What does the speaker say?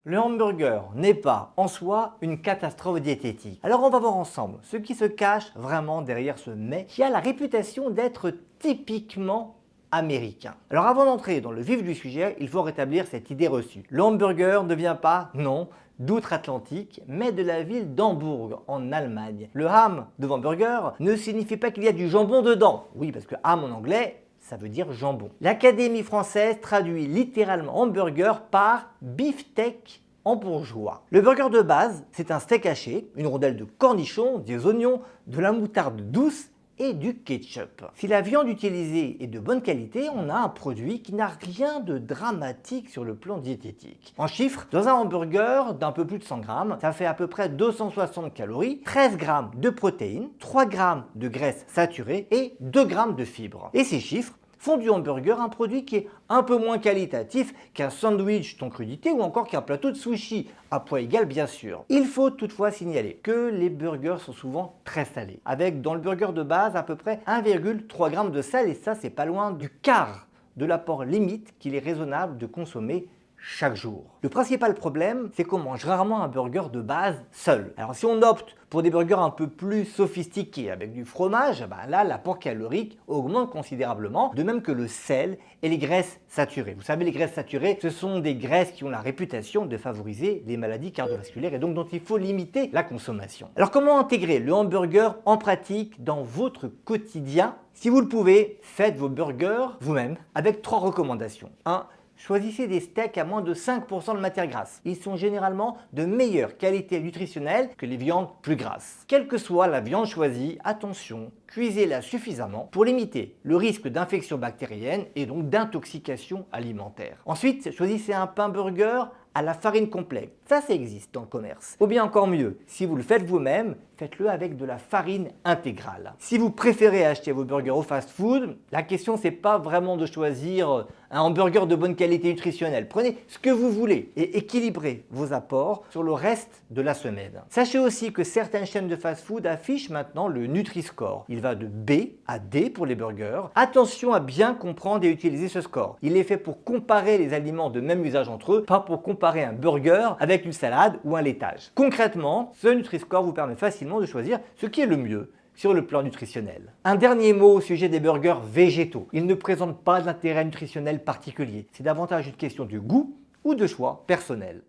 Le hamburger n'est pas, en soi, une catastrophe diététique. Alors on va voir ensemble ce qui se cache vraiment derrière ce mets qui a la réputation d'être typiquement américain. Alors avant d'entrer dans le vif du sujet, il faut rétablir cette idée reçue. Le hamburger ne vient pas, non, d'outre-Atlantique, mais de la ville d'Hambourg, en Allemagne. Le ham de hamburger ne signifie pas qu'il y a du jambon dedans. Oui, parce que ham en anglais, ça veut dire jambon. L'Académie française traduit littéralement hamburger par beefsteak en bourgeois. Le burger de base, c'est un steak haché, une rondelle de cornichons, des oignons, de la moutarde douce et du ketchup. Si la viande utilisée est de bonne qualité, on a un produit qui n'a rien de dramatique sur le plan diététique. En chiffres, dans un hamburger d'un peu plus de 100 grammes, ça fait à peu près 260 calories, 13 grammes de protéines, 3 grammes de graisse saturée et 2 grammes de fibres. Et ces chiffres font du hamburger un produit qui est un peu moins qualitatif qu'un sandwich ton crudité ou encore qu'un plateau de sushi, à poids égal bien sûr. Il faut toutefois signaler que les burgers sont souvent très salés, avec dans le burger de base à peu près 1,3 g de sel et ça c'est pas loin du quart de l'apport limite qu'il est raisonnable de consommer chaque jour. Le principal problème, c'est qu'on mange rarement un burger de base seul. Alors si on opte pour des burgers un peu plus sophistiqués avec du fromage, là l'apport calorique augmente considérablement, de même que le sel et les graisses saturées. Vous savez, les graisses saturées, ce sont des graisses qui ont la réputation de favoriser les maladies cardiovasculaires et donc dont il faut limiter la consommation. Alors comment intégrer le hamburger en pratique dans votre quotidien? Si vous le pouvez, faites vos burgers vous-même avec 3 recommandations. 1. Choisissez des steaks à moins de 5% de matière grasse. Ils sont généralement de meilleure qualité nutritionnelle que les viandes plus grasses. Quelle que soit la viande choisie, attention, cuisez-la suffisamment pour limiter le risque d'infection bactérienne et donc d'intoxication alimentaire. Ensuite, choisissez un pain burger à la farine complète. Ça existe dans le commerce. Ou bien encore mieux, si vous le faites vous-même, faites-le avec de la farine intégrale. Si vous préférez acheter vos burgers au fast-food, la question c'est pas vraiment de choisir un hamburger de bonne qualité nutritionnelle. Prenez ce que vous voulez et équilibrez vos apports sur le reste de la semaine. Sachez aussi que certaines chaînes de fast-food affichent maintenant le Nutri-Score. Il va de B à D pour les burgers. Attention à bien comprendre et utiliser ce score. Il est fait pour comparer les aliments de même usage entre eux, pas pour comparer un burger avec une salade ou un laitage. Concrètement, ce Nutri-Score vous permet facilement de choisir ce qui est le mieux sur le plan nutritionnel. Un dernier mot au sujet des burgers végétaux. Ils ne présentent pas d'intérêt nutritionnel particulier. C'est davantage une question de goût ou de choix personnel.